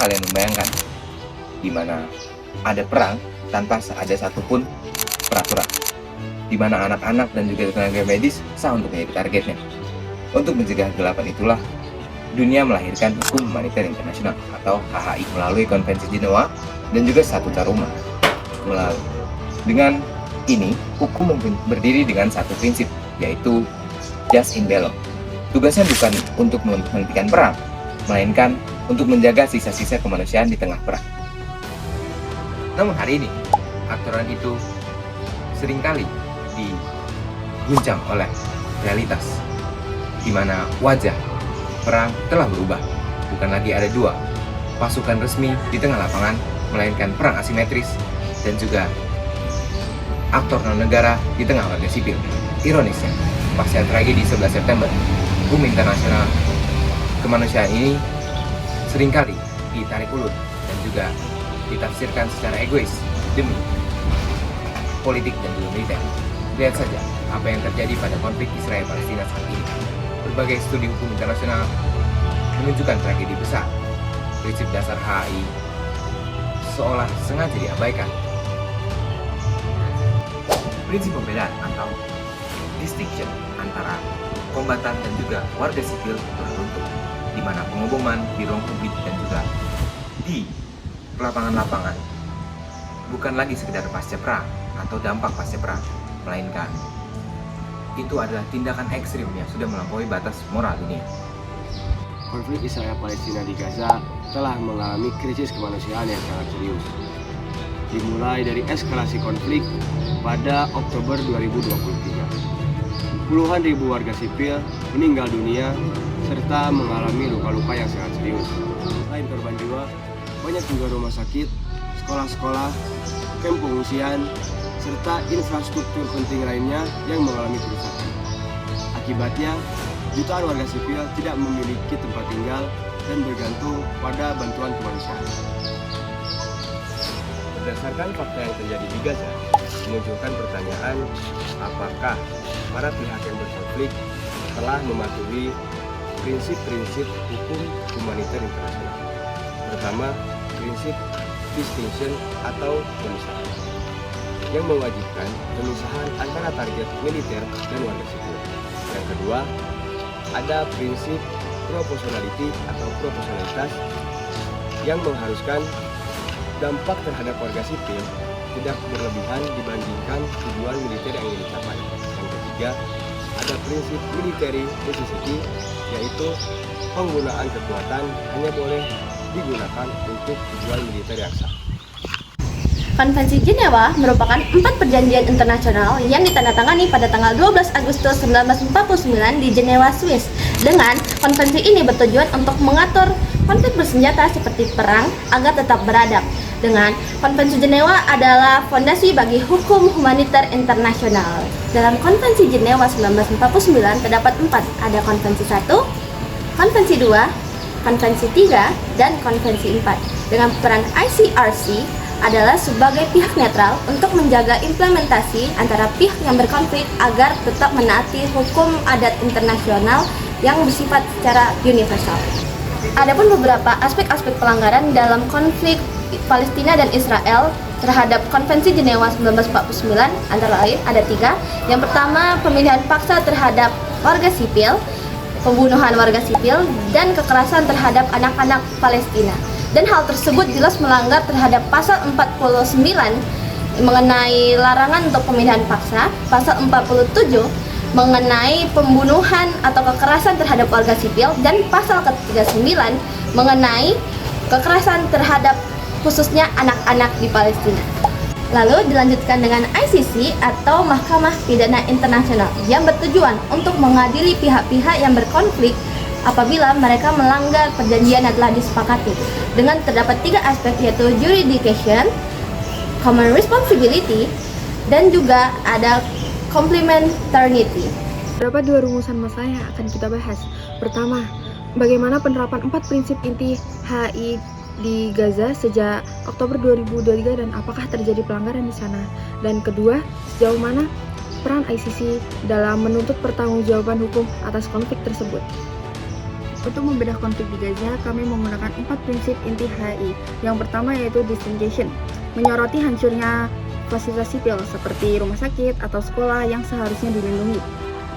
kalian membayangkan di mana ada perang tanpa ada satupun peraturan, di mana anak-anak dan juga tenaga medis sah untuk menjadi targetnya. Untuk mencegah kegelapan itulah dunia melahirkan Hukum Humaniter Internasional atau HHI melalui Konvensi Jenewa dan juga Statuta Roma. Dengan ini, hukum berdiri dengan satu prinsip, yaitu jus in bello. Tugasnya bukan untuk menghentikan perang, melainkan untuk menjaga sisa-sisa kemanusiaan di tengah perang. Namun hari ini, aturan itu seringkali diguncang oleh realitas, di mana wajah perang telah berubah. Bukan lagi ada dua pasukan resmi di tengah lapangan, melainkan perang asimetris dan juga aktor non-negara di tengah warga sipil. Ironisnya, pasca tragedi 11 September, hukum internasional kemanusiaan ini seringkali ditarik ulur dan juga ditafsirkan secara egois demi politik dan juga militer. Lihat saja apa yang terjadi pada konflik Israel-Palestina saat ini. Berbagai studi hukum internasional menunjukkan tragedi besar. Prinsip dasar HHI seolah sengaja diabaikan. Prinsip pembedaan atau distinction antara kombatan dan juga warga sipil telah runtuh, di mana pengumuman di ruang publik dan juga di lapangan-lapangan bukan lagi sekedar pasca perang atau dampak pasca perang, melainkan itu adalah tindakan ekstrim yang sudah melampaui batas moral dunia. Konflik Israel-Palestina di Gaza telah mengalami krisis kemanusiaan yang sangat serius. Dimulai dari eskalasi konflik pada Oktober 2023. Puluhan ribu warga sipil meninggal dunia serta mengalami luka-luka yang sangat serius. Selain korban jiwa, banyak juga rumah sakit, sekolah-sekolah, kamp pengungsian, serta infrastruktur penting lainnya yang mengalami kerusakan. Akibatnya, jutaan warga sipil tidak memiliki tempat tinggal dan bergantung pada bantuan kemanusiaan. Berdasarkan fakta yang terjadi di Gaza, memunculkan pertanyaan apakah para pihak yang berkonflik telah mematuhi prinsip-prinsip hukum humaniter internasional. Pertama, prinsip distinction atau pemisahan, yang mewajibkan pemisahan antara target militer dan warga sipil. Yang kedua, ada prinsip proportionality atau proporsionalitas yang mengharuskan dampak terhadap warga sipil tidak berlebihan dibandingkan tujuan militer yang ingin dicapai. Yang ketiga, ada prinsip military necessity, yaitu penggunaan kekuatan hanya boleh digunakan untuk tujuan militer yang sah. Konvensi Jenewa merupakan 4 perjanjian internasional yang ditandatangani pada tanggal 12 Agustus 1949 di Jenewa, Swiss. Dengan konvensi ini bertujuan untuk mengatur konflik bersenjata seperti perang agar tetap beradab. Dengan konvensi Jenewa adalah fondasi bagi hukum humaniter internasional. Dalam konvensi Jenewa 1949 terdapat 4, ada konvensi 1, konvensi 2, konvensi 3, dan konvensi 4. Dengan peran ICRC adalah sebagai pihak netral untuk menjaga implementasi antara pihak yang berkonflik agar tetap menaati hukum adat internasional yang bersifat secara universal. Adapun beberapa aspek-aspek pelanggaran dalam konflik Palestina dan Israel terhadap Konvensi Jenewa 1949 antara lain ada 3. Yang pertama, pemilihan paksa terhadap warga sipil, pembunuhan warga sipil, dan kekerasan terhadap anak-anak Palestina. Dan hal tersebut jelas melanggar terhadap pasal 49 mengenai larangan untuk pemilihan paksa, pasal 47 mengenai pembunuhan atau kekerasan terhadap warga sipil, dan pasal ke-39 mengenai kekerasan terhadap khususnya anak-anak di Palestina. Lalu dilanjutkan dengan ICC atau Mahkamah Pidana Internasional yang bertujuan untuk mengadili pihak-pihak yang berkonflik apabila mereka melanggar perjanjian yang telah disepakati. Dengan terdapat 3 aspek, yaitu jurisdiction, common responsibility, dan juga ada complementarity. Beberapa 2 rumusan masalah yang akan kita bahas. Pertama, bagaimana penerapan 4 prinsip inti HI di Gaza sejak Oktober 2023 dan apakah terjadi pelanggaran di sana. Dan kedua, sejauh mana peran ICC dalam menuntut pertanggungjawaban hukum atas konflik tersebut. Untuk membedah konflik di Gaza, kami menggunakan 4 prinsip inti HI. Yang pertama yaitu distinction, menyoroti hancurnya fasilitas sipil seperti rumah sakit atau sekolah yang seharusnya dilindungi.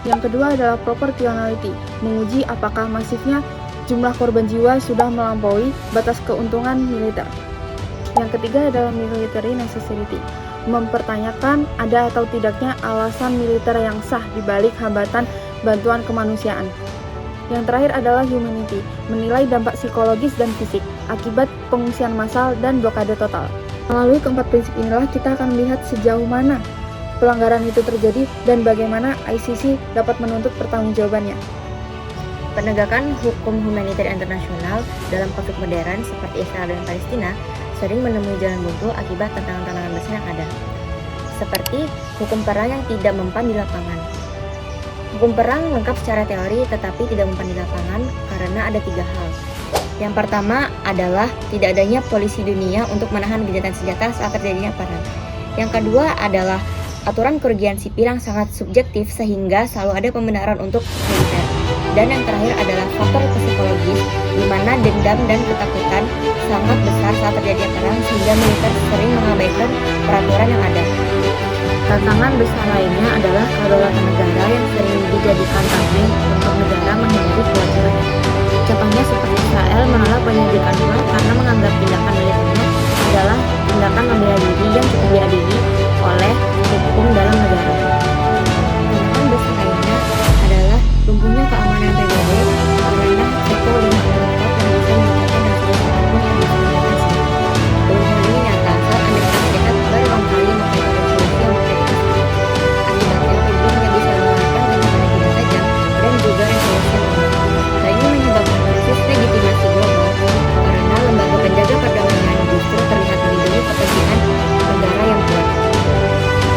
Yang kedua adalah proportionality, menguji apakah masifnya jumlah korban jiwa sudah melampaui batas keuntungan militer. Yang ketiga adalah military necessity, mempertanyakan ada atau tidaknya alasan militer yang sah di balik hambatan bantuan kemanusiaan. Yang terakhir adalah humanity, menilai dampak psikologis dan fisik akibat pengungsian massal dan blokade total. Melalui keempat prinsip inilah kita akan melihat sejauh mana pelanggaran itu terjadi dan bagaimana ICC dapat menuntut pertanggungjawabannya. Penegakan hukum humaniter internasional dalam konflik modern seperti Israel dan Palestina sering menemui jalan buntu akibat tantangan-tantangan besar yang ada, seperti hukum perang yang tidak mempan di lapangan. Hukum perang lengkap secara teori tetapi tidak mempan di lapangan karena ada 3 hal. Yang pertama adalah tidak adanya polisi dunia untuk menahan gencatan senjata saat terjadinya perang. Yang kedua adalah aturan kerugian sipil yang sangat subjektif sehingga selalu ada pembenaran untuk militer. Dan yang terakhir adalah faktor psikologis di mana dendam dan ketakutan sangat besar saat terjadinya perang sehingga militer sering mengabaikan peraturan yang ada. Tantangan besar lainnya adalah kedaulatan negara yang sering dijadikan tameng untuk negara menghindari kewajibannya. Contohnya seperti Israel menolak penyidikan uang karena menganggap tindakan militernya adalah tindakan membela diri yang cukup diadili oleh hukum dalam negara. Tantangan besar lainnya adalah lumpuhnya keamanan PBB karena Ceko lima lengkap yang bisa menyebabkan dan seluruh apapun yang bisa diatasi. Belum hal ini nyata saat Amerika Serikat berulang kali melakukan resolusi yang mengkritik akibatnya PBB hanya bisa menggunakan dengan tidak tajam dan juga resolusi yang lemah. Hal ini menyebabkan krisis legitimasi global karena lembaga penjaga perdamaian justru terlihat melindungi kepentingan negara yang kuat.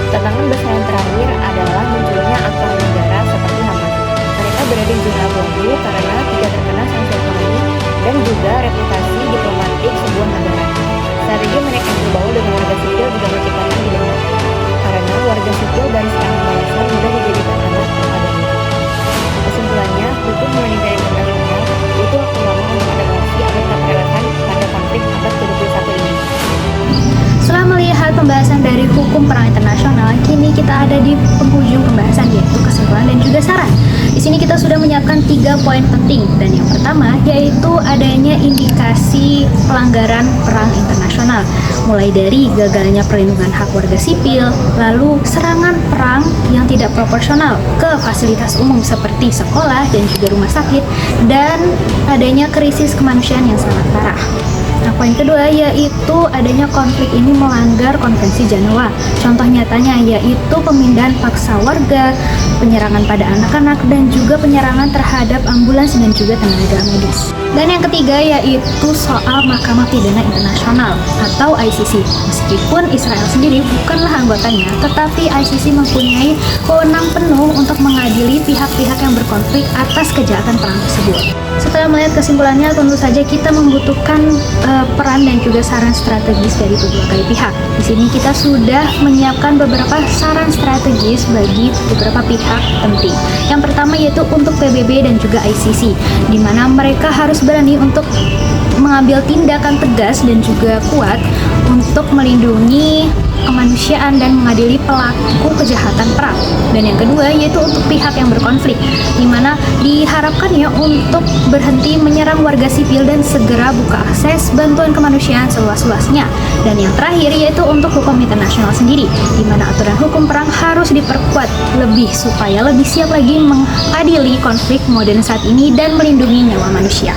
Tantangan besar yang terakhir adalah munculnya aktor negara seperti Hamas. Mereka berada di zona abu-abu karena tidak terkena sanksi ekonomi dan juga reputasi diplomatik sebuah negara. Strategi mereka yang berbau dengan warga sipil juga menciptakan dilema karena warga sipil dari serangan balasan mudah dijadikan alat peradaban. Kesimpulannya, hukum humaniter internasional itu waktu lama untuk adaptasi agar tetap relevan pada konflik abad ke-21 ini. Setelah melihat pembahasan dari hukum perang internasional, kini kita ada di penghujung pembahasan yaitu kesimpulan dan juga saran. Di sini kita sudah menyiapkan 3 poin penting dan yang pertama yaitu adanya indikasi pelanggaran perang internasional, mulai dari gagalnya perlindungan hak warga sipil, lalu serangan perang yang tidak proporsional ke fasilitas umum seperti sekolah dan juga rumah sakit, dan adanya krisis kemanusiaan yang sangat parah. Nah, poin kedua yaitu adanya konflik ini melanggar Konvensi Jenewa. Contoh nyatanya yaitu pemindahan paksa warga, penyerangan pada anak-anak, dan juga penyerangan terhadap ambulans dan juga tenaga medis. Dan yang ketiga yaitu soal Mahkamah Pidana Internasional atau ICC. Meskipun Israel sendiri bukanlah anggotanya, tetapi ICC mempunyai wewenang penuh untuk mengadili pihak-pihak yang berkonflik atas kejahatan perang tersebut. Setelah melihat kesimpulannya, tentu saja kita membutuhkan peran dan juga saran strategis dari berbagai pihak. Di sini kita sudah menyiapkan beberapa saran strategis bagi beberapa pihak penting. Yang pertama yaitu untuk PBB dan juga ICC, di mana mereka harus berani untuk mengambil tindakan tegas dan juga kuat untuk melindungi kemanusiaan dan mengadili pelaku kejahatan perang. Dan yang kedua yaitu untuk pihak yang berkonflik, di mana diharapkan ya untuk berhenti menyerang warga sipil dan segera buka akses bantuan kemanusiaan seluas-luasnya. Dan yang terakhir yaitu untuk hukum internasional sendiri, di mana aturan hukum perang harus diperkuat lebih supaya lebih siap lagi mengadili konflik modern saat ini dan melindungi nyawa manusia.